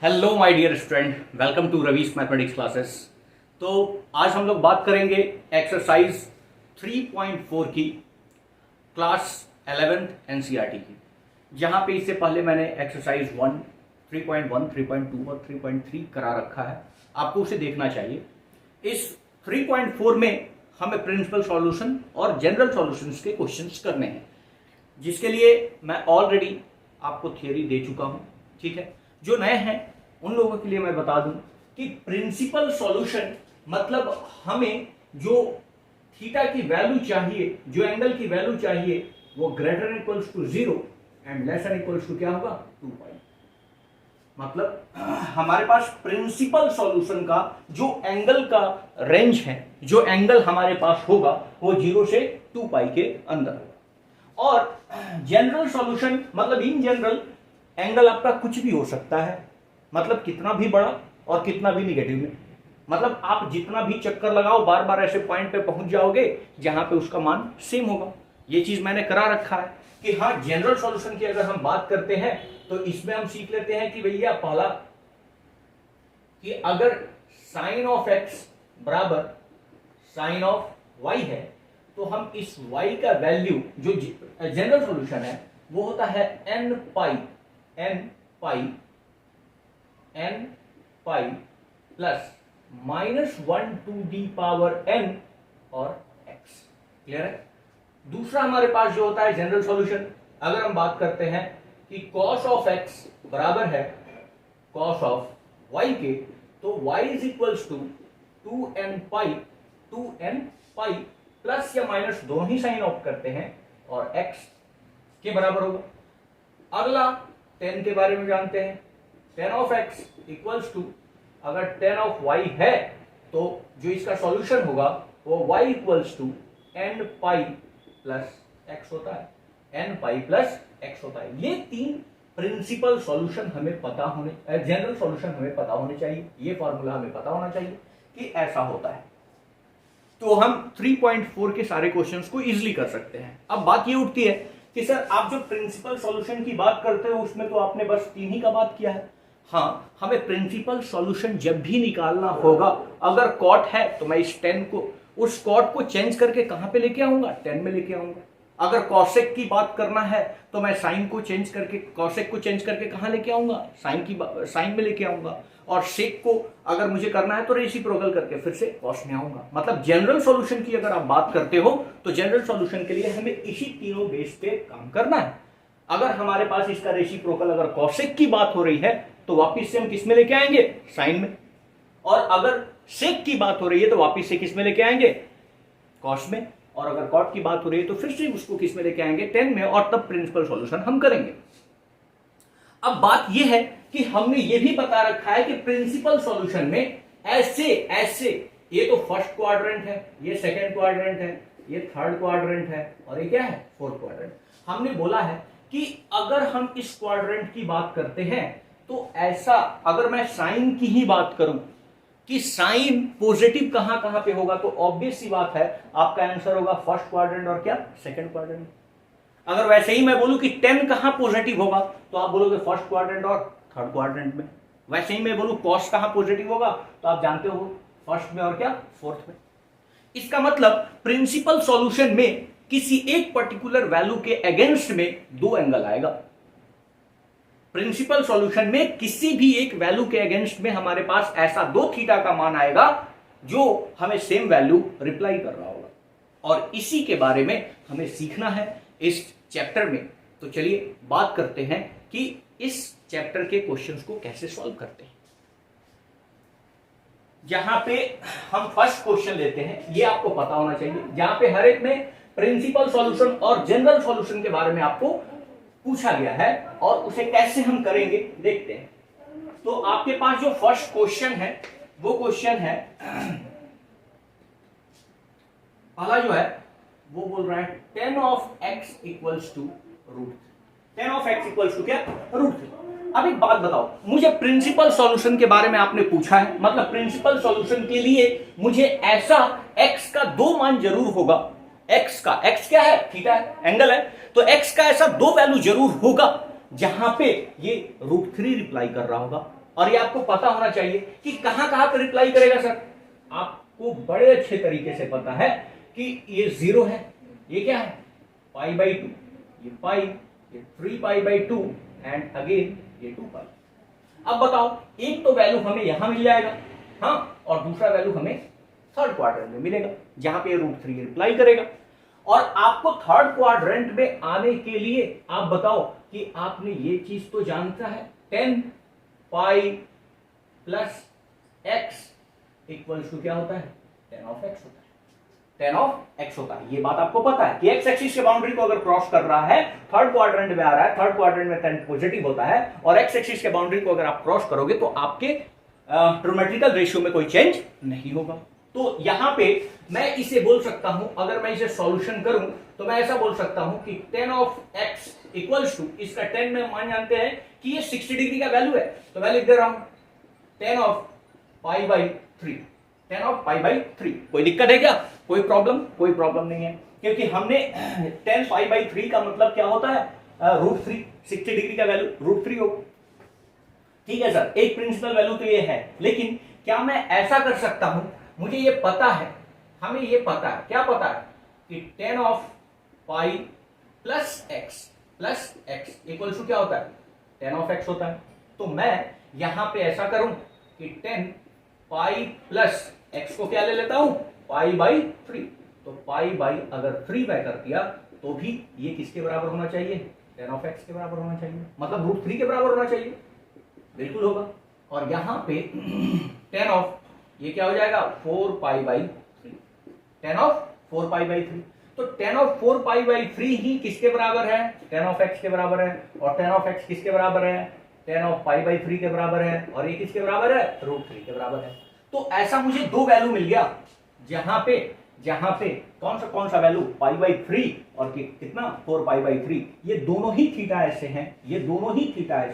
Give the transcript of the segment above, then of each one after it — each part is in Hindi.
Hello my dear student, welcome to Ravi's mathematics classes. तो आज हम लोग बात करेंगे एक्सरसाइज 3.4 की, क्लास 11th एनसीईआरटी की, जहां पे इससे पहले मैंने एक्सरसाइज 1, 3.1, 3.2 और 3.3 करा रखा है। आपको उसे देखना चाहिए। इस 3.4 में हमें प्रिंसिपल सॉल्यूशन और जनरल सॉल्यूशंस के क्वेश्चंस करने हैं, जिसके लिए मैं ऑलरेडी आपको थियरी दे चुका हूं। ठीक है, जो नए हैं उन लोगों के लिए मैं बता दूं कि प्रिंसिपल सॉल्यूशन मतलब हमें जो थीटा की वैल्यू चाहिए, जो एंगल की वैल्यू चाहिए, वो greater than equals to 0 and less than equals to क्या होगा 2 पाई। मतलब हमारे पास प्रिंसिपल सॉल्यूशन का जो एंगल का रेंज है, जो एंगल हमारे पास होगा वो 0 से 2 पाई के अंदर होगा। और जनरल सॉल्यूशन मतलब इन जनरल एंगल आपका कुछ भी हो सकता है, मतलब कितना भी बड़ा और कितना भी निगेटिव में। मतलब आप जितना भी चक्कर लगाओ बार बार ऐसे पॉइंट पे पहुंच जाओगे जहां पे उसका मान सेम होगा। ये चीज मैंने करा रखा है कि हाँ, जनरल सॉल्यूशन की अगर हम बात करते हैं तो इसमें हम सीख लेते हैं कि भैया पहला कि अगर साइन ऑफ एक्स बराबर साइन ऑफ वाई है तो हम इस वाई का वैल्यू जो जनरल सॉल्यूशन है वो होता है n pi plus -1 to the power n और x। क्लियर है। दूसरा हमारे पास जो होता है जनरल सॉल्यूशन, अगर हम बात करते हैं कि cos ऑफ x बराबर है cos ऑफ y के, तो y is equals to 2n pi plus या माइनस दोनों ही साइन ऑफ करते हैं और x के बराबर होगा। अगला tan के बारे में जानते हैं। tan of x equals to, अगर tan ऑफ y है तो जो इसका सॉल्यूशन होगा वो y equals to n pi plus x होता है, n पाई प्लस x होता है। ये तीन प्रिंसिपल सॉल्यूशन हमें पता होने, जनरल सॉल्यूशन हमें पता होने चाहिए। ये फॉर्मूला हमें पता होना चाहिए कि ऐसा होता है, तो हम 3.4 के सारे क्वेश्चंस को इजीली कर सकते हैं। अब बात ये उठती है कि सर आप जो प्रिंसिपल सॉल्यूशन की बात करते हो उसमें तो आपने बस 3 ही का बात किया है। हाँ, हमें प्रिंसिपल सॉल्यूशन जब भी निकालना होगा, अगर कॉट है तो मैं इस 10 को, उस कॉट को चेंज करके कहां पे लेके आऊंगा 10 में लेके आऊंगा। अगर कॉसेक की बात करना है तो मैं साइन को चेंज करके, कॉसेक को चेंज करके कहां लेके आऊंगा साइन में लेके आऊंगा। और सेक को अगर मुझे करना है तो रेसिप्रोकल करके फिर से कॉस में आऊंगा। मतलब जनरल सॉल्यूशन की अगर आप बात करते हो तो जनरल सॉल्यूशन के लिए हमें इसी तीनों बेस पे काम करना है। अगर हमारे पास इसका रेसिप्रोकल अगर कॉसेक की बात हो रही है तो वापिस से हम किस में लेके आएंगे साइन में, और अगर सेक की बात हो रही है तो वापिस से किस में लेके आएंगे कॉस में, और अगर कॉट की बात हो रही है तो फिर से उसको किस में लेके आएंगे 10 में, और तब प्रिंसिपल सॉल्यूशन हम करेंगे। अब बात यह है कि हमने ये भी बता रखा है कि प्रिंसिपल सॉल्यूशन में ऐसे ये तो फर्स्ट क्वाड्रेंट है, ये सेकंड क्वाड्रेंट है, ये थर्ड क्वाड्रेंट है और ये क्या है फोर्थ क्वाड्रेंट। हमने बोला है कि अगर हम इस क्वाड्रेंट की बात करते हैं तो ऐसा, अगर मैं साइन की ही बात करूं कि साइन पॉजिटिव कहां कहां पे होगा, तो ऑब्वियस सी बात है आपका आंसर होगा फर्स्ट क्वाड्रेंट और क्या सेकंड क्वाड्रेंट। अगर वैसे ही मैं बोलूं कि 10 कहां पॉजिटिव होगा तो आप बोलोगे फर्स्ट क्वाड्रेंट और थर्ड क्वाड्रेंट में। वैसे ही मैं बोलूं कॉस कहां पॉजिटिव होगा तो आप जानते हो फर्स्ट में और क्या फोर्थ में। इसका मतलब प्रिंसिपल सॉल्यूशन में किसी एक पर्टिकुलर वैल्यू के अगेंस्ट में दो एंगल आएगा। प्रिंसिपल सॉल्यूशन में किसी भी एक वैल्यू के अगेंस्ट में हमारे पास ऐसा 2 थीटा का मान आएगा जो हमें सेम वैल्यू रिप्लाई कर रहा होगा, और इसी के बारे में हमें सीखना है इस चैप्टर में। तो चलिए बात करते हैं कि इस चैप्टर के क्वेश्चंस को कैसे सॉल्व करते हैं। जहां पे हम फर्स्ट क्वेश्चन लेते हैं, ये आपको पता होना चाहिए, जहां पे हर एक में प्रिंसिपल सॉल्यूशन और जनरल सॉल्यूशन के बारे में आपको पूछा गया है, और उसे कैसे हम करेंगे देखते हैं। तो आपके पास जो फर्स्ट क्वेश्चन है वो क्वेश्चन है, पहला जो है वो बोल रहा है 10 of x equals to root 10 of x equals to क्या रूट 3। अब एक बात बताओ, मुझे प्रिंसिपल सॉल्यूशन के बारे में आपने पूछा है, मतलब प्रिंसिपल सॉल्यूशन के लिए मुझे ऐसा x का 2 मान जरूर होगा। x क्या है थीटा है, एंगल है, तो x का ऐसा 2 वैल्यू जरूर होगा जहां पे ये √3 रिप्लाई कर रहा होगा। और ये आपको पता होना चाहिए कि कहां कहां पर रिप्लाई करेगा सर। आपको बड़े अच्छे तरीके से पता है कि ये 0 है, ये क्या है π/2, ये पाई, ये 3π/2 एंड अगेन ये 2π। अब बताओ, एक तो वैल्यू हमें यहां मिल जाएगा, हाँ, और दूसरा वैल्यू हमें थर्ड क्वाड्रेंट में मिलेगा जहां पे √3 रिप्लाई करेगा। और आपको थर्ड क्वाड्रेंट में आने के लिए आप बताओ कि आपने ये चीज तो जानता है 10π + x इक्वल्स टू क्या होता है 10 होता है, 10 होता है। ये बात आपको पता है कि x एक्सिस के बाउंड्री को अगर क्रॉस कर रहा है, थर्ड क्वाड्रेंट में आ रहा है, थर्ड क्वाड्रेंट में 10 पॉजिटिव होता है, और x एक्सिस के बाउंड्री को अगर आप क्रॉस करोगे तो आपके ट्रिग्नोमेट्रिकल रेशियो में कोई चेंज नहीं होगा। तो यहां पे मैं इसे बोल सकता हूं, अगर मैं इसे सॉल्यूशन करूं तो मैं ऐसा बोल सकता हूं कि 10 इक्वल्स टू, इसका 10 में मान जानते हैं कि ये 60 डिग्री का वैल्यू है, तो मैं लिख दे रहा हूं 10π/3, 10π/3। कोई दिक्कत है क्या? कोई प्रॉब्लम नहीं है, क्योंकि हमने 10π/3 का मतलब क्या होता है √3, 60 डिग्री का वैल्यू √3 होगा। ठीक है सर, एक प्रिंसिपल वैल्यू तो ये है, लेकिन क्या मैं ऐसा कर सकता हूं, मुझे ये पता है, हमें ये पता है, क्या पता है कि 10π + x इक्वल्स टू क्या होता है 10 होता है। तो मैं यहां पे ऐसा करूं कि 10π + x को क्या ले लेता हूं π/3, तो अगर 3 मैं कर दिया तो भी ये किसके बराबर होना चाहिए 10 के बराबर होना चाहिए, मतलब √3 के बराबर होना चाहिए, बिल्कुल होगा। और यहां पे 10 ये क्या हो जाएगा 4π/3, 10 तो 10 ही किसके बराबर है 10 के बराबर है, और 10 किसके बराबर है 10π/3 के बराबर है, और ये किसके बराबर है √3 के बराबर है। तो ऐसा मुझे दो वैल्यू मिल गया, जहां पे कौन सा वैल्यू π/3 और कितना 4π/3, ये दोनों ही थीटा ऐसे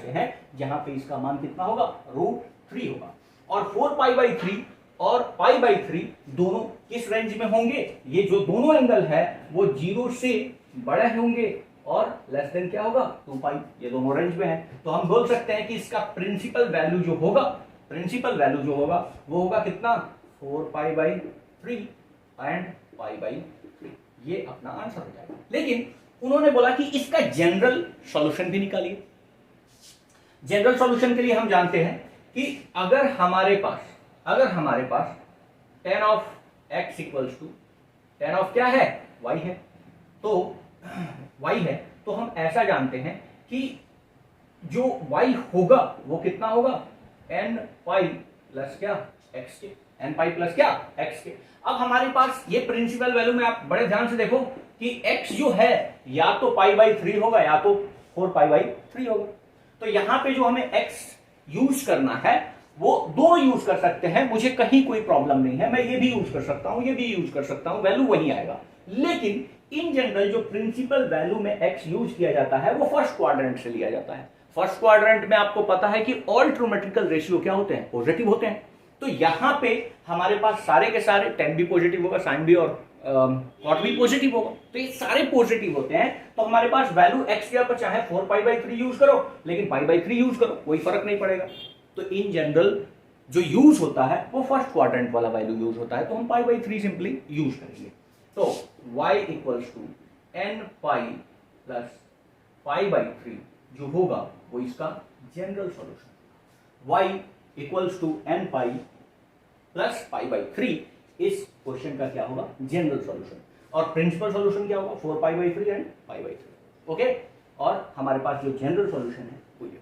हैं, जहां पे इसका मान कितना होगा √3 होगा। और 4π/3 और π/3 दोनों किस रेंज में होंगे, ये जो दोनों एंगल है वो 0 से बड़े होंगे और लेस देन क्या होगा 2π, ये दोनों रेंज में है। तो हम बोल सकते हैं कि इसका प्रिंसिपल वैल्यू जो होगा वो होगा कितना 4π/3 एंड π/3, ये अपना आंसर हो जाएगा। लेकिन उन्होंने बोला कि इसका जनरल सॉल्यूशन भी निकालिए। जनरल सॉल्यूशन के लिए हम जानते हैं कि अगर हमारे पास 10 इक्वल्स टू 10 क्या है y है, तो हम ऐसा जानते हैं कि जो y होगा वो कितना होगा nπ + क्या x के, nπ + क्या x के। अब हमारे पास ये प्रिंसिपल वैल्यू में आप बड़े ध्यान से देखो कि x जो है या तो π/3 होगा या तो 4π/3 होगा। तो यहां पे जो हमें x यूज करना है वो दोनों यूज कर सकते हैं, मुझे कहीं कोई प्रॉब्लम नहीं है, मैं ये भी यूज कर सकता हूं, ये भी यूज कर सकता हूं, वैल्यू वही आएगा। लेकिन इन जनरल जो प्रिंसिपल वैल्यू में x यूज किया जाता है वो फर्स्ट क्वाड्रेंट से लिया जाता है। फर्स्ट क्वाड्रेंट में आपको पता है कि ऑल ट्रिग्नोमेट्रिकल रेशियो क्या होते हैं पॉजिटिव होते हैं। तो यहां पे हमारे पास सारे के सारे tan भी पॉजिटिव होगा, sin भी और cot भी पॉजिटिव होगा, तो ये सारे पॉजिटिव होते हैं। तो हमारे पास वैल्यू x के ऊपर चाहे 4π/3 यूज करो, लेकिन π/3 यूज करो, कोई फर्क नहीं पड़ेगा। तो इन जनरल जो यूज होता है वो फर्स्ट क्वाड्रेंट वाला वैल्यू यूज होता है, तो हम π/3 सिंपली यूज करेंगे। तो y इक्वल्स टू nπ + π/3 जो होगा वो इसका general solution, y equals to nπ + π/3 इस क्वेश्चन का क्या होगा जनरल सॉल्यूशन, और प्रिंसिपल सॉल्यूशन क्या होगा 4π/3 एंड π/3। ओके, और हमारे पास जो जनरल सॉल्यूशन है वो ये।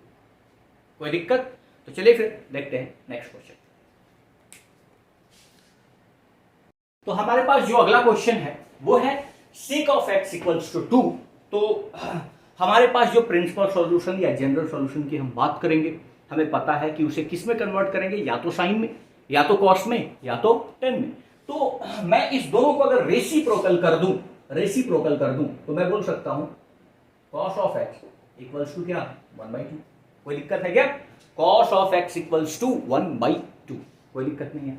कोई दिक्कत? तो चलिए फिर देखते हैं नेक्स्ट क्वेश्चन। तो हमारे पास जो अगला क्वेश्चन है वो है sec of x equals to 2। तो हमारे पास जो प्रिंसिपल सॉल्यूशन या जनरल सॉल्यूशन की हम बात करेंगे, हमें पता है कि उसे किस में कन्वर्ट करेंगे, या तो साइन में, या तो कॉस में, या तो टेन में। तो मैं इस दोनों को अगर रेसिप्रोकल कर दूं तो मैं बोल सकता हूं cos of x equals to क्या 1/2। कोई दिक्कत है क्या? cos of x equals to 1/2, कोई दिक्कत नहीं है।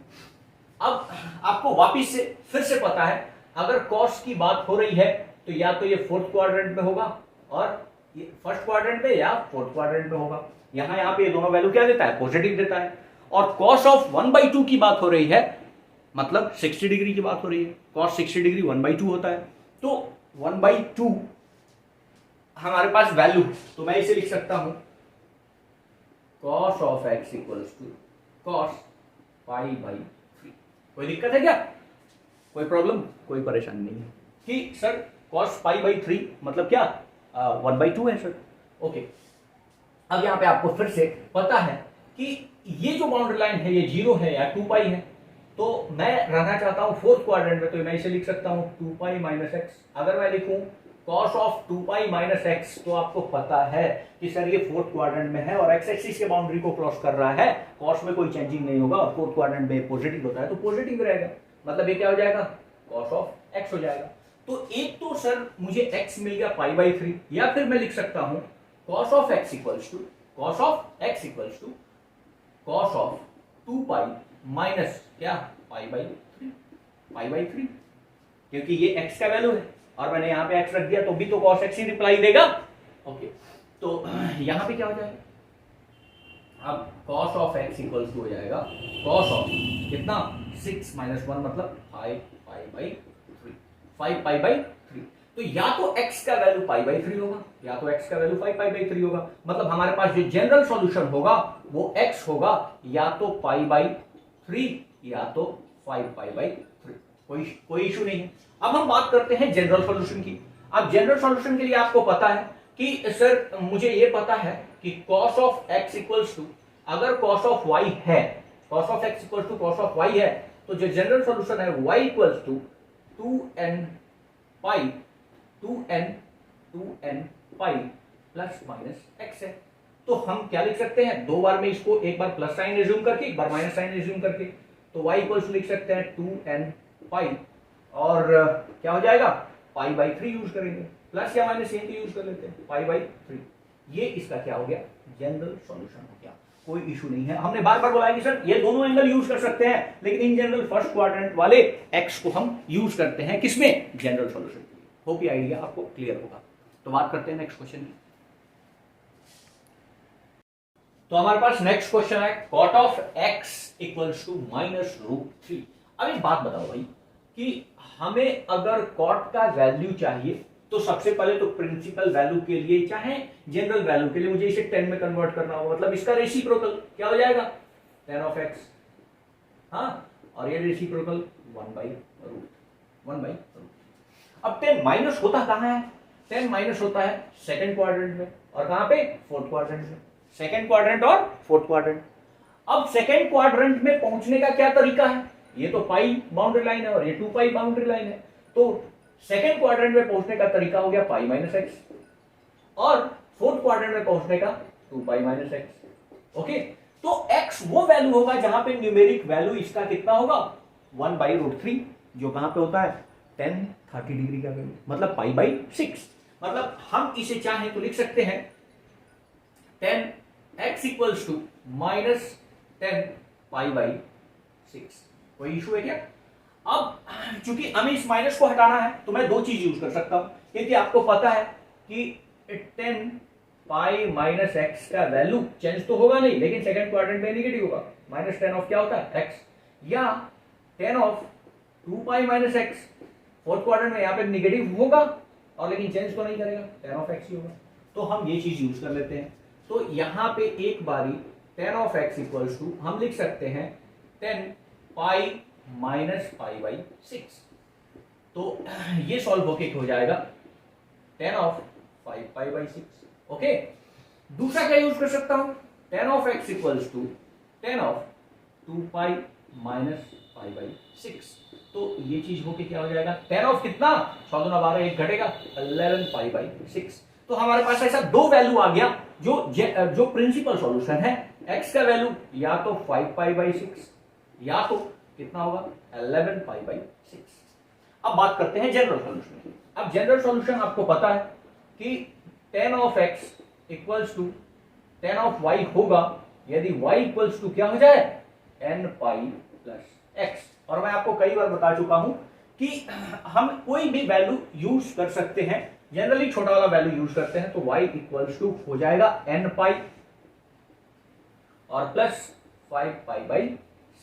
अब आपको वापिस से फिर से पता है, अगर cos की बात हो रही है तो या तो ये फोर्थ क्वाड्रेंट में होगा और ये फर्स्ट क्वाड्रेंट में या फोर्थ क्वाड्रेंट में होगा। यहाँ पे ये दोनों वैल्यू क्या देता है, पॉजिटिव देता है। और cos ऑफ 1/2 की बात हो रही है, मतलब 60 डिग्री की बात हो रही है। cos 60 डिग्री 1/2 होता है, तो 1/2 हमारे पास वैल्यू, तो मैं इसे लिख सकता हूं cos of x equals to cos π/3। कोई दिक्कत है क्या, कोई प्रॉब्लम, कोई परेशानी नहीं है कि सर cos π/3 मतलब क्या 1/2 है सर। ओके, अब यहां पे आपको फिर से पता है कि ये जो बाउंड्री लाइन है ये 0 है या 2π है, तो मैं रहना चाहता हूं फोर्थ क्वाड्रेंट में, तो मैं इसे लिख सकता हूं 2π - x। अगर मैं लिखूं cos ऑफ 2π - x, तो आपको पता है कि सर ये फोर्थ क्वाड्रेंट में है और x एक्सिस के बाउंड्री को क्रॉस कर रहा है, cos में कोई चेंजिंग नहीं होगा और फोर्थ क्वाड्रेंट में पॉजिटिव होता है तो पॉजिटिव रहेगा, मतलब ये क्या हो जाएगा, cos ऑफ x हो जाएगा। तो एक तो सर मुझे x मिल गया π/3, या फिर मैं लिख सकता हूं cos of x equals to cos of 2π minus क्या π/3, क्योंकि ये x का वैल्यू है और मैंने यहाँ पे x रख दिया तो भी तो cos x ही रिप्लाई देगा। ओके, तो यहाँ पे क्या हो जाएगा, अब cos of x equals to हो जाएगा cos ऑफ कितना 6 - 1 मतलब 5π/3। तो या तो x का वैल्यू π/3 होगा या तो x का वैल्यू 5π/3 होगा, मतलब हमारे पास जो जनरल सॉल्यूशन होगा वो x होगा या तो π/3 या तो 5π/3। कोई इशू नहीं है। अब हम बात करते हैं जनरल सॉल्यूशन की। अब जनरल सॉल्यूशन के लिए आपको पता है कि सर मुझे ये पता है कि cos of x equals to, अगर cos ऑफ y है, cos of x equals to cos of y है, तो जो जनरल सॉल्यूशन है y equals to 2n pi plus minus x है। तो हम क्या लिख सकते हैं, दो बार में इसको, एक बार प्लस साइन रिज्यूम करके एक बार माइनस साइन रिज्यूम करके, तो y इक्वल्स टू लिख सकते हैं 2n पाई और क्या हो जाएगा π/3 यूज करेंगे, प्लस या माइनस यहीं पे यूज कर लेते हैं π/3। ये इसका क्या हो गया, जनरल सॉल्यूशन हो गया, कोई इशू नहीं है। हमने बार बार बोला है कि सर ये दोनों एंगल यूज कर सकते हैं, लेकिन इन जनरल फर्स्ट क्वाड्रेंट वाले x को हम यूज करते हैं किसमें, जनरल सॉल्यूशन। होप ये आइडिया आपको क्लियर होगा। तो बात करते हैं नेक्स्ट क्वेश्चन की। तो हमारे पास नेक्स्ट क्वेश्चन है cot of x equals to -√3। अब एक बात बताओ भाई कि हमें अगर cot का वैल्यू चाहिए तो सबसे पहले तो प्रिंसिपल वैल्यू के लिए चाहे जनरल वैल्यू के लिए मुझे इसे 10 में कन्वर्ट करना होगा, मतलब इसका रेसिप्रोकल क्या हो जाएगा 10 ऑफ x, हाँ, और ये रेसिप्रोकल 1/√। अब 10 माइनस होता कहां है, 10 माइनस होता है सेकंड क्वाड्रेंट में, और कहां पे, फोर्थ क्वाड्रेंट में, सेकंड क्वाड्रेंट और फोर्थ क्वाड्रेंट। अब सेकंड क्वाड्रेंट में पहुंचने का क्या तरीका है, ये तो पाई बाउंड्री लाइन है और ये 2π बाउंड्री लाइन है, तो सेकंड क्वाड्रेंट में पहुंचने का तरीका हो गया π - x, और फोर्थ क्वाड्रेंट में पहुंचने का 2π - x। ओके, तो x वो वैल्यू होगा जहां पे न्यूमेरिक वैल्यू इसका कितना होगा 1/√3, जो कहां पे होता है 10 30 डिग्री का वैल्यू, मतलब π/6। मतलब हम इसे चाहें तो लिख सकते हैं 10x इक्वल्स टू -10 π/6। कोई इशू है क्या। अब चूंकि हमें इस माइनस को हटाना है तो मैं दो चीज यूज कर सकता हूं, क्योंकि आपको पता है कि 10 π - x का वैल्यू चेंज तो होगा नहीं, लेकिन सेकंड क्वाड्रेंट में नेगेटिव होगा, -10 ऑफ क्या होता है x, या 10 ऑफ 2π - x फोर्थ क्वाड्रेंट में यहाँ पे नेगेटिव होगा और लेकिन चेंज तो नहीं करेगा, 10 ऑफ x ही होगा, तो हम ये चीज यूज कर लेते हैं। तो यहाँ पे एक बारी 10 ऑफ x इक्वल्स टू हम लिख सकते हैं 10 π -π/6। तो ये सॉल्व होके हो जाएगा 10 ऑफ 5π/6। ओके, दूसरा क्या यूज कर सकता हूं, 10 of x equals to 10 of 2π -π/6। तो ये चीज होके क्या हो जाएगा 10 ऑफ कितना 100 × 12 1 घटेगा 11π/6। तो हमारे पास ऐसा दो वैल्यू आ गया जो प्रिंसिपल सॉल्यूशन है, x का वैल्यू या तो 5π/6 या तो कितना होगा 11π/6। अब बात करते हैं जनरल सॉल्यूशन की। अब जनरल सॉल्यूशन आपको पता है कि 10 of x equals to 10 of y होगा यदि y इक्वल्स टू क्या हो जाए nπ + x। और मैं आपको कई बार बता चुका हूं कि हम कोई भी वैल्यू यूज कर सकते हैं जनरली छोटा वाला वैल्यू यूज करते हैं, तो y इक्वल्स टू हो जाएगा n पाई और plus 5 pi by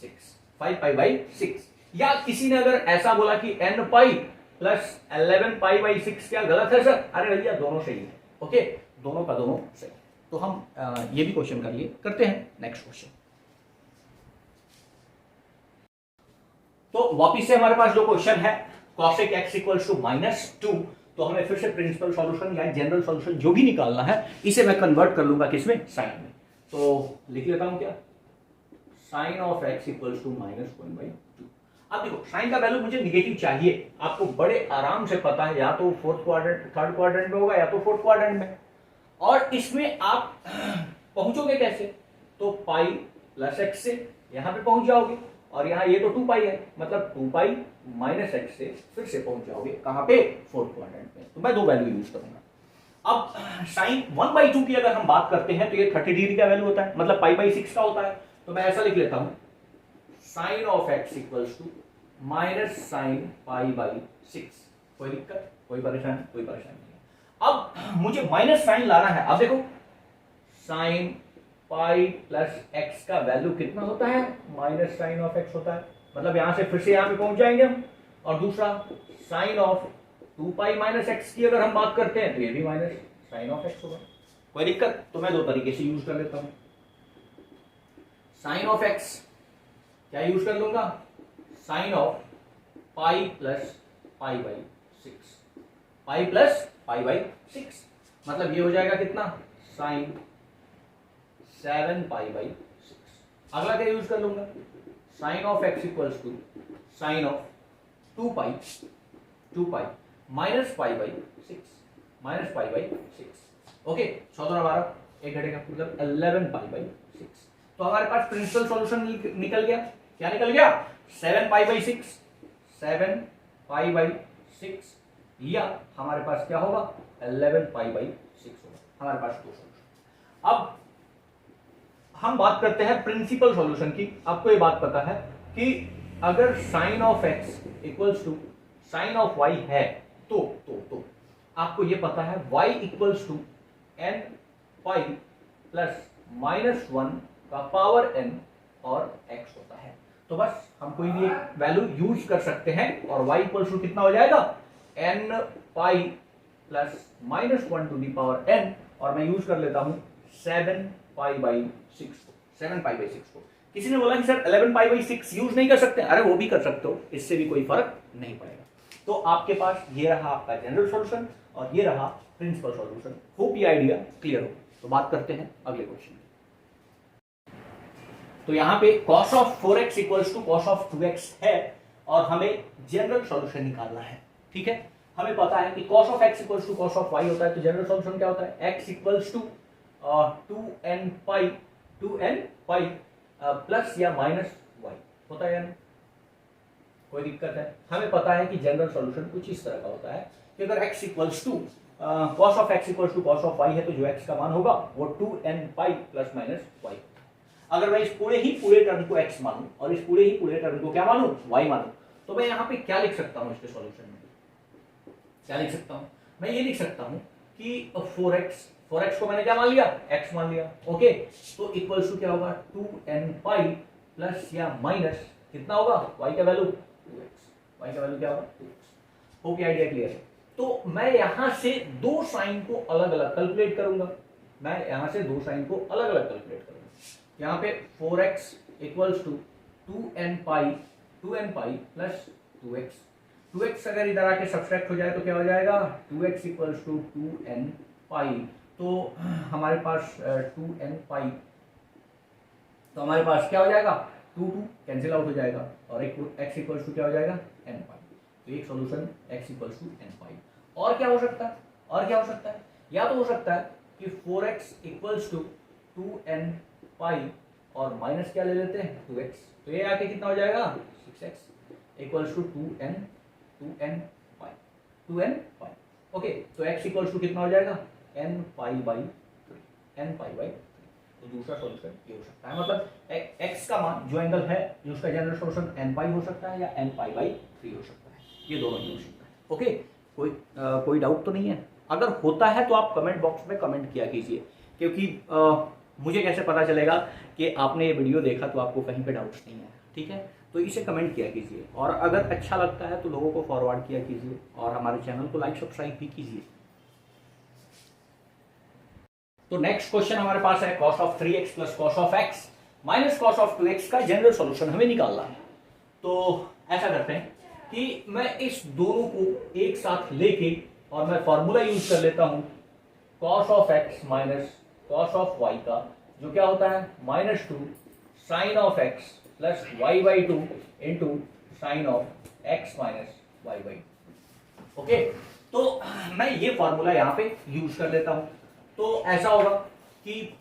6, 5 pi by 6। या किसी ने अगर ऐसा बोला कि n pi plus 11 pi by 6, क्या गलत है सर? अरे भैया दोनों सही है, ओके, दोनों का दोनों सही। तो हम ये भी क्वेश्चन कर लिए, करते हैं नेक्स्ट क्वेश्चन। तो वापिस से हमारे पास जो क्वेश्चन है cosec x इक्वल्स टू -2, तो हमें फिर से प्रिंसिपल सॉल्यूशन या जनरल सॉल्यूशन जो भी निकालना है, इसे मैं कन्वर्ट कर लूंगा किसमें? साइन में। तो लिख लेता हूं क्या, sine of x equals to -1/2। अब देखो साइन का वैल्यू मुझे निगेटिव चाहिए, आपको बड़े आराम से पता है, या तो फोर्थ क्वाड्रेंट, थर्ड क्वाड्रेंट में होगा या तो फोर्थ क्वाड्रेंट में। और इसमें आप पहुंचोगे कैसे? तो पाई प्लस एक्स से यहां पे पहुंच जाओगे, और यहां ये तो 2 पाई है, मतलब 2 पाई माइनस एक्स से फिर से पहुंच जाओगे कहां पे? फोर्थ क्वाड्रेंट में। तो मैं दो वैल्यू यूज करूंगा। अब साइन 1/2 की अगर हम बात करते हैं तो ये 30 डिग्री का वैल्यू होता है, मतलब पाई बाई 6 का होता है। तो मैं ऐसा लिख लेता हूं, sine of x equals to minus sine pi by 6। कोई दिक्कत, कोई परेशानी? कोई परेशानी नहीं। अब मुझे माइनस साइन लाना है। अब देखो साइन पाई प्लस एक्स का वैल्यू कितना होता है? माइनस साइन ऑफ एक्स होता है, मतलब यहां से फिर से यहां पे पहुंच जाएंगे हम। और दूसरा sine of 2 pi minus x की अगर हम बात करते हैं तो ये भी माइनस साइन ऑफ एक्स होगा। कोई दिक्कत? तो मैं दो तरीके से यूज कर लेता हूं। साइन ऑफ एक्स क्या यूज कर लूंगा? Sine of pi plus pi by 6, pi plus pi by 6, मतलब ये हो जाएगा कितना? Sine 7 pi by 6। अगला क्या यूज कर लूंगा? Sine of x equals to sine of 2 pi minus pi by 6, minus pi by 6। Okay, 14 12 एक घटेगा, मतलब 11 पाई बाई 6। तो हमारे पास प्रिंसिपल सॉल्यूशन निकल गया। क्या निकल गया? 7 पाई बाई 6, 7 पाई बाई 6, या हमारे पास क्या होगा? 11 पाई बाई 6 होगा। हमारे पास दो सॉल्यूशन। अब हम बात करते हैं प्रिंसिपल सॉल्यूशन की। आपको ये बात पता है कि अगर sine of x equals to sine of y है तो आपको ये पता है y equals to n pi plus -1 का पावर n और x होता है। तो बस हम कोई भी एक वैल्यू यूज कर सकते हैं, और y इक्वल्स टू कितना हो जाएगा? n pi plus -1 to the power n, और मैं यूज कर लेता हूं 7 पाई बाई 6 को, 7 पाई बाई 6 को। किसी ने बोला कि सर 11 पाई बाई 6 यूज नहीं कर सकते? अरे वो भी कर सकते हो, इससे भी कोई फर्क नहीं पड़ेगा। तो आपके पास ये रहा आपका जनरल सॉल्यूशन और ये रहा प्रिंसिपल सॉल्यूशन। होप ये आइडिया क्लियर हो। तो बात करते हैं अगले क्वेश्चन की। तो यहां पे cos of 4x equals to cos of 2x है, और हमें जनरल सॉल्यूशन निकालना है। ठीक है, हमें पता है कि cos of x equals to cos of y होता है। तो जनरल सॉल्यूशन क्या होता है? x equals to 2n pi plus या माइनस y होता है या नहीं? कोई दिक्कत है? हमें पता है कि जनरल सॉल्यूशन कुछ इस तरह का होता है कि अगर x equals to cos of x equals to cos of y है, तो जो x का मान होगा वो 2n pi plus minus y। अगर मैं इस पूरे टर्म को x मानूं और इस पूरे टर्म को क्या मानूं? y मानूं, तो मैं यहाँ पे क्या लिख सकता हूँ? इसके सॉल्यूशन में क्या लिख सकता हूँ? मैं ये लिख सकता हूँ कि 4x को मैंने क्या मान लिया? x मान लिया। ओके, तो इक्वल्स टू क्या होगा? 2n पाई प्लस या माइनस कितना होगा? y का वैल्यू 2x। y का वैल्यू क्या होगा? 2x। होप ये आइडिया क्लियर है? तो मैं यहां से दो साइन को अलग अलग कैलकुलेट करूंगा। यहां पे 4x equals to 2n pi plus 2x। 2x अगर इधर आके सब्सट्रैक्ट हो जाए तो क्या हो जाएगा? 2x इक्वल्स टू 2n पाई। तो हमारे पास 2n पाई, तो हमारे पास क्या हो जाएगा? 2 कैंसिल आउट हो जाएगा, और एक x इक्वल्स टू क्या हो जाएगा? n pi. तो एक solution x equals to n pi. और क्या हो सकता है? या तो हो सकता है कि 4x इक्वल्स टू 2n पाई और माइनस क्या ले लेते हैं? 2x। तो ये आके कितना हो जाएगा? 6x equals to 2n pi. Okay, तो x इक्वल्स टू कितना हो जाएगा? n pi by 3। तो दूसरा सॉल्यूशन ये हो सकता है, मतलब x का मान जो एंगल है, जो उसका जनरल सॉल्यूशन n पाई हो सकता है या n पाई बाई 3 हो सकता है। ये दोनों ही हो सकता है। ओके, कोई डाउट तो नहीं है? अगर होता है तो आप कमेंट बॉक्स में कमेंट किया कीजिए, क्योंकि मुझे कैसे पता चलेगा कि आपने ये वीडियो देखा तो आपको कहीं पे डाउट्स नहीं है, ठीक है। तो इसे कमेंट किया कीजिए, और अगर अच्छा लगता है तो लोगों को फॉरवर्ड किया कीजिए, और हमारे चैनल को लाइक सब्सक्राइब भी कीजिए। तो नेक्स्ट क्वेश्चन हमारे पास है cos of 3x plus cos of x minus cos of 2x का जनरल सॉल्यूशन हमें निकालना है। तो ऐसा करते हैं कि मैं इस दोनों को एक साथ लेके और मैं फॉर्मूला यूज कर लेता हूं cos of x minus cos of y का, जो क्या होता है -2 sin of x plus y/2 into sine of x minus y/2। Okay, तो मैं ये फॉर्मूला यहां पे यूज कर लेता हूं। तो ऐसा होगा कि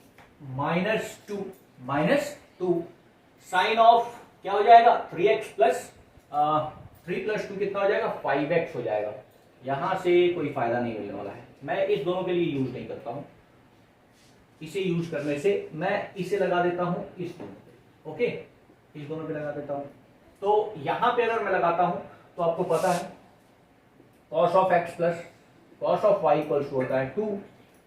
-2 साइन ऑफ क्या हो जाएगा 3x प्लस 3 + 2 कितना हो जाएगा 5x हो जाएगा। यहां से कोई फायदा नहीं मिलने वाला है, मैं इस दोनों के लिए यूज नहीं करता हूं। इसे यूज करने से मैं इसे लगा देता हूं इस दोनों पे। ओके, इस दोनों पे लगा देता हूं। तो यहां पे अगर मैं लगाता हूं तो आपको पता है cos of x plus cos of y equals होता है 2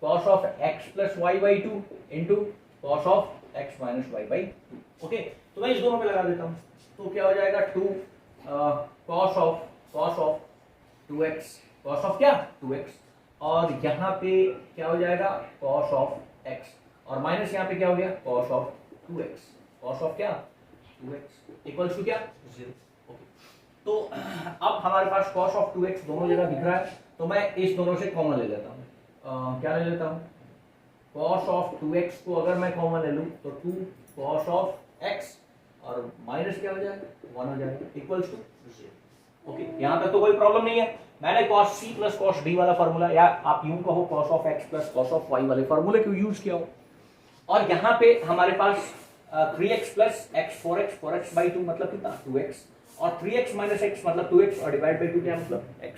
cos of x plus y/2 into cos of x minus y/2। Okay, तो मैं इस दोनों पे लगा देता हूं, तो क्या हो जाएगा 2 cos of 2x, cos of क्या 2x, और यहाँ पे क्या हो जाएगा cos ऑफ x, और माइनस यहाँ पे क्या हो गया cos of 2x, cos of क्या 2x इक्वल्स टू क्या 0। ओके, तो अब हमारे पास cos ऑफ 2x दोनों जगह दिख रहा है, तो मैं इस दोनों से कॉमन ले लेता हूँ। क्या ले लेता हूँ, cos ऑफ 2x को अगर मैं कॉमन ले लूँ तो 2 cos ऑफ x, और माइनस क्या हो जाएगा 1 हो जाएगा इक्वल्स टू 0। ओके, यहाँ तक तो कोई प्रॉब्लम नहीं है। मैंने cos c plus cos d वाला फॉर्मूला, या आप यूं कहो cos of x plus cos of y वाले फॉर्मूले को यूज किया हो, और यहाँ पे हमारे पास 3x प्लस x 4x/2 मतलब कितना 2x, और 3x माइनस x मतलब 2x, और डिवाइड बाई 2 क्या मतलब x।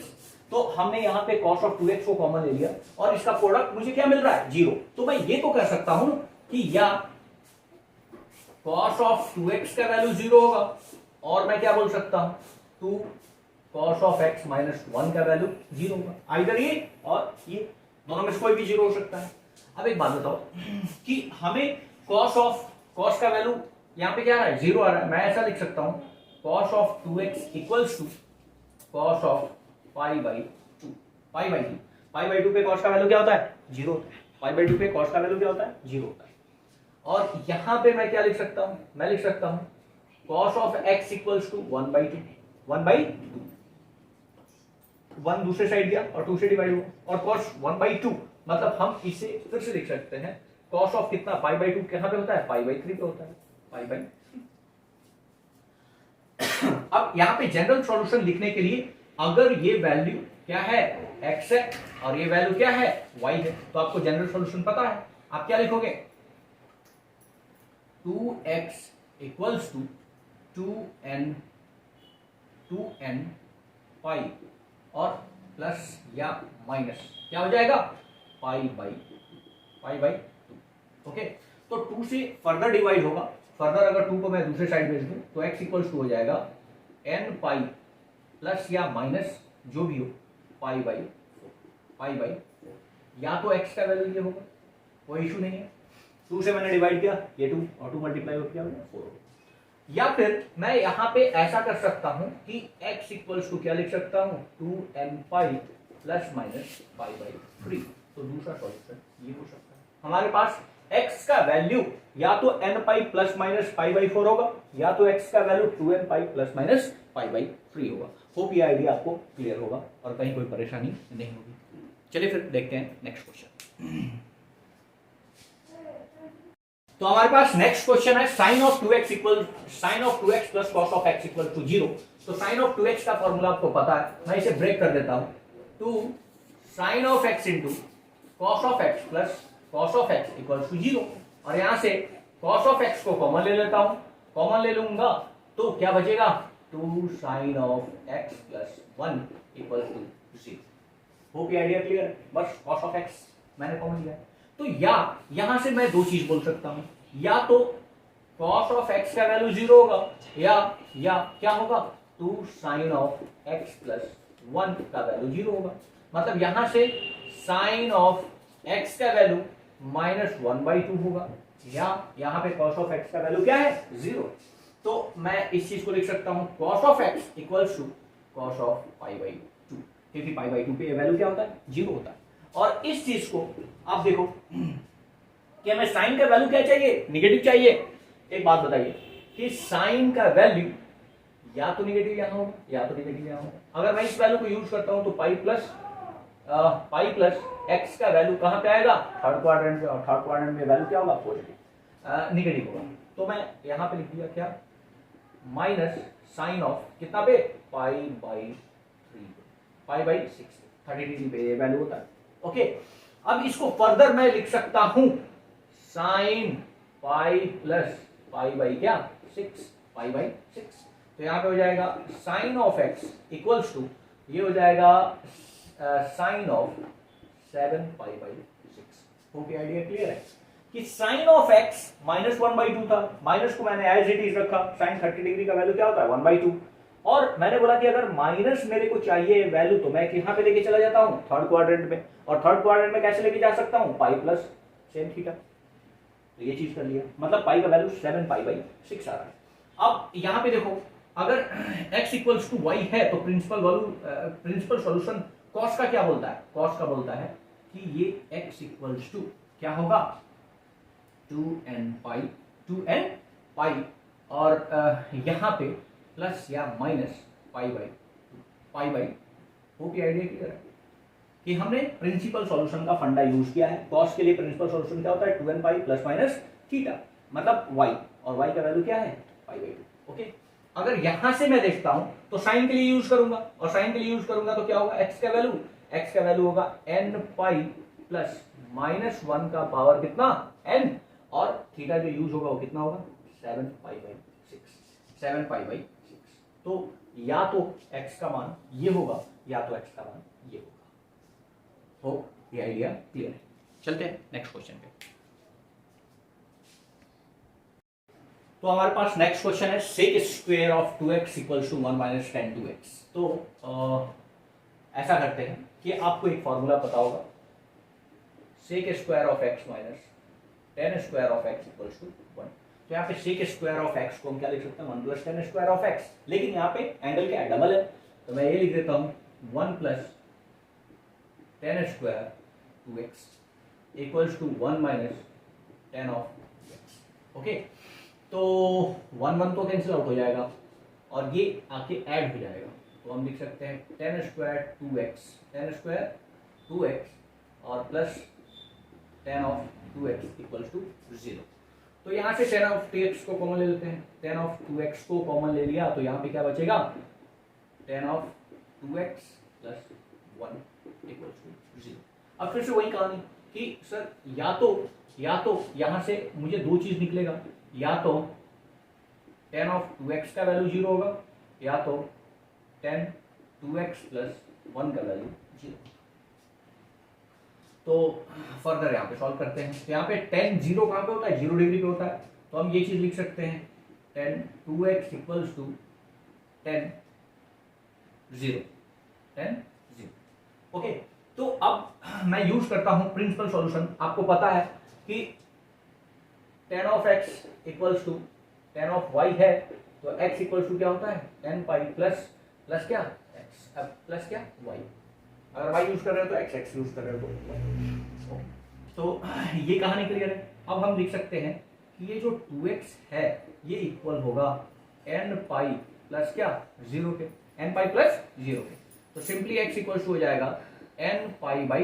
तो हमने यहाँ पे cos ऑफ 2x को कॉमन ले लिया, और इसका प्रोडक्ट मुझे क्या मिल रहा है 0। तो मैं ये तो कर सकता हूं कि या cos ऑफ 2x का वैल्यू 0 होगा, और मैं क्या बोल सकता हूं 2 cos ऑफ x माइनस 1 का वैल्यू 0 होगा। आइदर ये और ये दोनों में से कोई भी 0 हो सकता है। अब एक बात बताओ कि हमें cos का वैल्यू यहाँ पे क्या आ रहा है 0 आ रहा है, मैं ऐसा लिख सकता हूं cos of 2x equals to cos of π/2 पे cos का वैल्यू क्या होता है 0 होता है, π/2 पे cos का वैल्यू क्या होता है 0 होता है। और यहां पे मैं क्या लिख सकता हूं, मैं लिख सकता हूं cos of x equals to 1/2 1 दूसरे साइड गया और 2 से डिवाइड हुआ, और cos 1/2 मतलब हम इसे फिर से लिख सकते हैं cos ऑफ कितना π/2 कहां पे होता है π/3 पे होता है π/3। अब यहां पे जनरल सॉल्यूशन लिखने के लिए अगर ये वैल्यू क्या है x है और ये वैल्यू क्या है y है, तो आपको जनरल सॉल्यूशन पता है, आप क्या लिखोगे 2x इक्वल्स टू 2n पाई, और प्लस या माइनस क्या हो जाएगा π/2। ओके, तो 2 से फर्दर डिवाइड होगा, फर्दर अगर 2 को मैं दूसरे साइड भेज दूं तो x इक्वल्स टू हो जाएगा n पाई प्लस या माइनस जो भी हो π/4, या तो x का वैल्यू ये होगा, कोई इशू नहीं है। 2 से मैंने डिवाइड किया, ये 2 और 2 मल्टीप्लाई हो गया 4। या फिर मैं यहां पे ऐसा कर सकता हूं कि x इक्वल्स टू क्या लिख सकता हूं 2n पाई प्लस माइनस π/3। तो दूसरा सॉल्यूशन ये हो सकता है, हमारे पास x का वैल्यू या तो n पाई प्लस माइनस π/4 होगा, या तो x का value 2n pi plus minus π/3 होगा। होप ये आइडिया आपको क्लियर होगा और कहीं कोई परेशानी नहीं होगी। चलिए फिर देखते हैं नेक्स्ट क्वेश्चन। तो हमारे पास नेक्स्ट क्वेश्चन है sin of 2x plus cos of x equal to 0। तो sin ऑफ 2x का फॉर्मूला आपको पता है, मैं इसे ब्रेक कर देता हूं 2 sin of x into cos of x plus cos of x equal to 0, और यहां से cos ऑफ x को कॉमन ले लेता हूं, कॉमन ले लूंगा तो क्या बचेगा 2 sin of x plus 1 equal to 0। Hope ये आइडिया क्लियर है, बस cos ऑफ x मैंने कॉमन लिया। तो या यहां से मैं दो चीज बोल सकता हूं, या तो cos ऑफ x का वैल्यू 0 होगा, या क्या होगा 2 sin ऑफ x प्लस 1 का वैल्यू 0 होगा। मतलब यहां से साइन ऑफ एक्स का वैल्यू -1/2 होगा, या यहां पे कॉस ऑफ एक्स का वैल्यू क्या है 0। तो मैं इस चीज को लिख सकता हूं cos of x equals to cos of π/2, क्योंकि π/2 पे ये वैल्यू क्या होता है 0 होता है। और इस चीज को आप देखो कि हमें साइन का वैल्यू क्या चाहिए, नेगेटिव चाहिए। एक बात बताइए कि साइन का वैल्यू या तो नेगेटिव यहां होगा या तो नेगेटिव यहां होगा। अगर मैं इस वैल्यू को यूज करता हूं तो पाई प्लस एक्स का वैल्यू कहां पे आएगा, थर्ड क्वाड्रेंट में, और थर्ड क्वाड्रेंट में वैल्यू क्या होगा पॉजिटिव, नेगेटिव होगा। तो मैं यहां पे लिख दिया क्या, माइनस साइन ऑफ कितना पे π/3, π/6, 30 डिग्री पे ये वैल्यू होता है। ओके, अब इसको फर्दर मैं लिख सकता हूं साइन पाई प्लस π/6, π/6। तो यहां पे हो जाएगा sine of x equals to, ये हो जाएगा sine of 7 π/6। Okay, idea clear है कि साइन ऑफ एक्स -1/2 था, माइनस को मैंने एज इट इज रखा, साइन 30 डिग्री का वैल्यू क्या होता है 1/2। और मैंने बोला कि अगर माइनस मेरे को चाहिए वैल्यू तो मैं यहां पे लेके चला जाता हूं थर्ड क्वाड्रेंट में, और थर्ड क्वाड्रेंट में कैसे लेके जा सकता हूं पाई प्लस सेन थीटा। तो ये चीज कर लिया, मतलब पाई का वैल्यू 7 π/6 आ रहा है। अब यहां पे देखो, अगर x इक्वल्स टू वाई है तो प्रिंसिपल सॉल्यूशन कॉस का क्या बोलता है, कॉस का बोलता है कि ये x इक्वल्स टू क्या होगा 2n पाई, और यहां पे प्लस या माइनस पाई। होप ये आइडिया क्लियर है कि हमने प्रिंसिपल सॉल्यूशन का फंडा यूज किया है। कॉस के लिए प्रिंसिपल सॉल्यूशन क्या होता है 2n pi plus minus theta, मतलब y, और y का वैल्यू क्या है π/2। ओके, अगर यहां से मैं देखता हूं तो साइन के लिए यूज करूंगा, और साइन के लिए यूज करूंगा तो क्या होगा, x का वैल्यू होगा n पाई प्लस -1 का पावर कितना n, और थीटा जो यूज होगा वो कितना होगा 7 π/6। तो या तो x का मान ये होगा या तो x का मान ये होगा। हो ये आइडिया क्लियर है। चलते हैं नेक्स्ट क्वेश्चन पे। तो हमारे पास नेक्स्ट क्वेश्चन है sec square of 2x equals to 1 - 10 2x। तो ऐसा करते हैं कि आपको एक फॉर्मूला पता होगा, sec square of x minus 10 square of x equals to 1। तो यहाँ पे सेक स्क्वायर ऑफ x को हम क्या लिख सकते हैं 1 + 10 स्क्वायर ऑफ x, लेकिन यहाँ पे एंगल क्या है डबल है, तो मैं ये लिख देता हूँ 1 + 10 square 2x equals to 1 - 10 of x। Okay, तो 1 तो कैंसिल आउट हो जाएगा और ये आके ऐड हो जाएगा, तो हम लिख सकते हैं 10 स्क्वायर 2x और plus 10 of 2x equals to 0। तो यहाँ से 10 ऑफ 2x को कॉमन ले लेते हैं, 10 ऑफ 2x को कॉमन ले लिया तो यहाँ पे क्या बचेगा 10 of 2x plus 1 equals to 0। अब फिर से वही कहानी कि सर या तो यहाँ से मुझे दो चीज निकलेगा, या तो 10 ऑफ 2x का वैल्यू 0 होगा, या तो 10 2x प्लस 1 का वैल्यू 0। तो फर्दर यहाँ पे सॉल्व करते हैं। तो यहाँ पे 10 0 कहाँ पे होता है 0 डिग्री पे होता है, तो हम ये चीज लिख सकते हैं 10 2x इक्वल्स टू 10 0। ओके, तो अब मैं यूज करता हूं प्रिंसिपल सॉल्यूशन। आपको पता है कि 10 of x equals to 10 of y है, तो x इक्वल्स टू क्या होता है 10 पाई प्लस क्या x, अब प्लस क्या y। अगर y यूज कर रहे हो तो x यूज कर रहे हो तो ये कहानी क्लियर है। अब हम लिख सकते हैं कि ये जो 2x है ये इक्वल होगा n पाई प्लस क्या 0 के, n पाई प्लस 0 के। तो सिंपली x इक्वल्स टू हो जाएगा n पाई बाई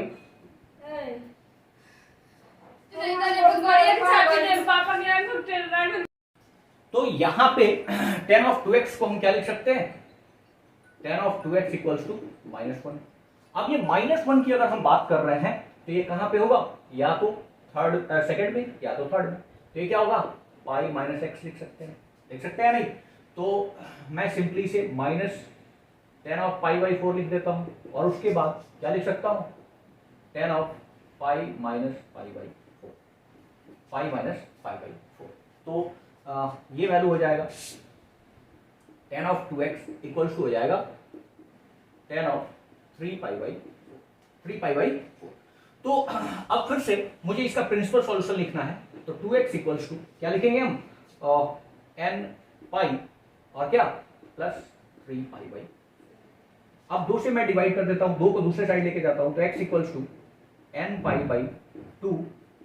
तो यहां पे 10 ऑफ 2x को हम क्या लिख सकते हैं 10 ऑफ 2x इक्वल्स टू -1। अब ये -1 की अगर हम बात कर रहे हैं तो ये कहां पे होगा, या तो सेकंड में या तो थर्ड में। तो ये क्या होगा पाई माइनस x लिख सकते हैं नहीं, तो मैं सिंपली से -10 ऑफ π/4 लिख देता हूं, और उसके बाद क्या लिख सकता हूं 10 ऑफ पाई माइनस π/4। तो ये वैल्यू हो जाएगा 10 ऑफ 2x इक्वल्स टू हो जाएगा 10 ऑफ 3 π/4। तो अब फिर से मुझे इसका प्रिंसिपल सॉल्यूशन लिखना है, तो 2x इक्वल्स टू क्या लिखेंगे हम, n पाई और क्या प्लस 3 पाई बाई। अब 2 से मैं डिवाइड कर देता हूं, 2 को दूसरे साइड लेके जाता हूं, तो x equals to n pi by 2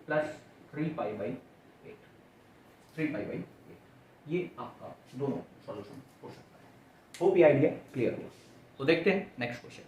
plus 3 pi by 8, 3 pi by 8। ये आपका दोनों सॉल्यूशन हो सकता है। होप ये आइडिया क्लियर हुआ। तो देखते हैं नेक्स्ट क्वेश्चन।